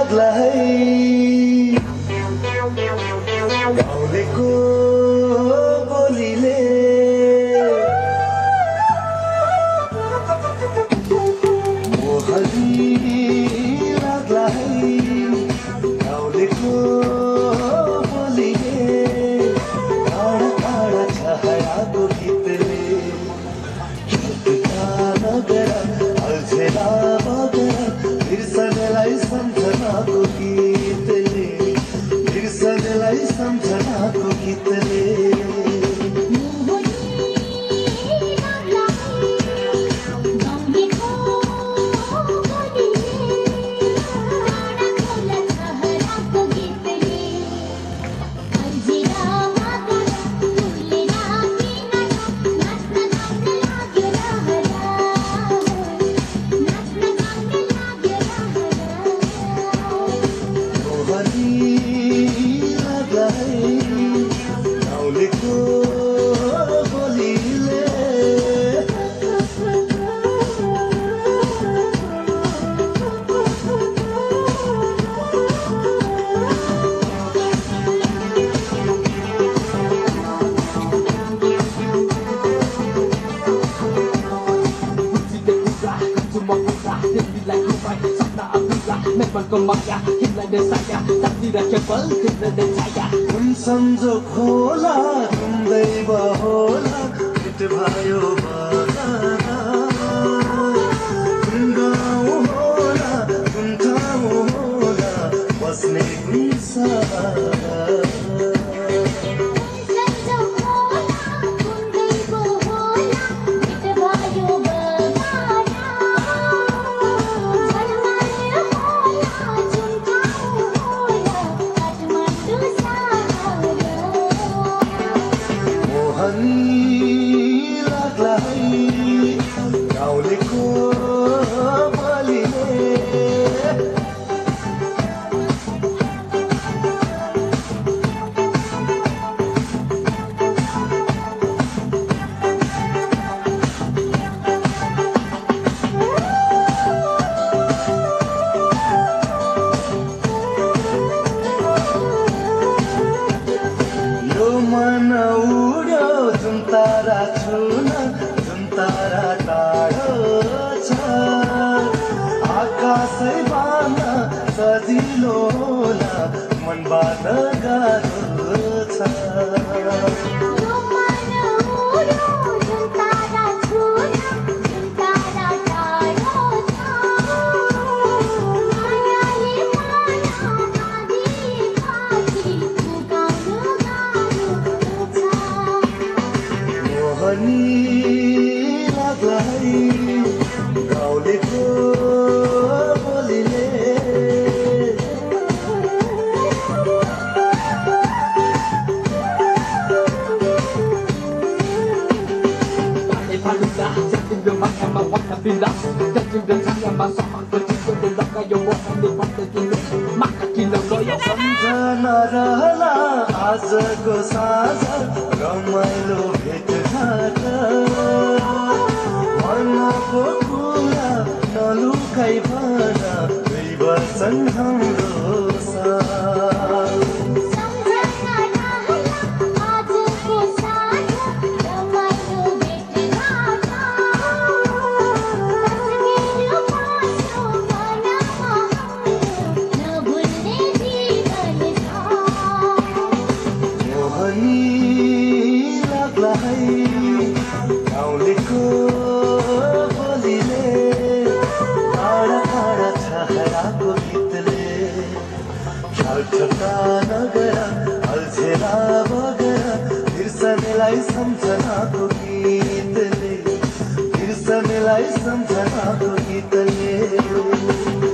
लाग्ला है गाउँलेको बोलीले मोहनी लाग्ला है गाउँलेको बोलीले टाढा टाढा छायाको गीतले नगर अल्झेला बगर बिर्सनेलाई सम्झनाको गीतले बिर्सनेलाई सम्झनाको गीतले कुन संजोग होला कुन दैव होला भेट भयो कुन गाउँ होला कुन ठाउँ होला बस्ने कुन सहारा मन उड्यो जुन तारा छुन जुन तारा टाढो छ आकाशै बाँड्न सजिलो होला मनबाट गाह्रो छ लाग्ला है गाउँलेको बोलीले सम्झना रहला आजको साँझ रमाइलो भेटघाट मनको कुरा नलुकाई भन दुई वर्षन हाम्रो साथ लाग्ला है गाउँलेको बोलीले टाढा टाढा छायाको गीतले छलछल्ता नगर अल्झेला बगर बिर्सनेलाई सम्झनाको गीतले बिर्सनेलाई सम्झनाको गीतले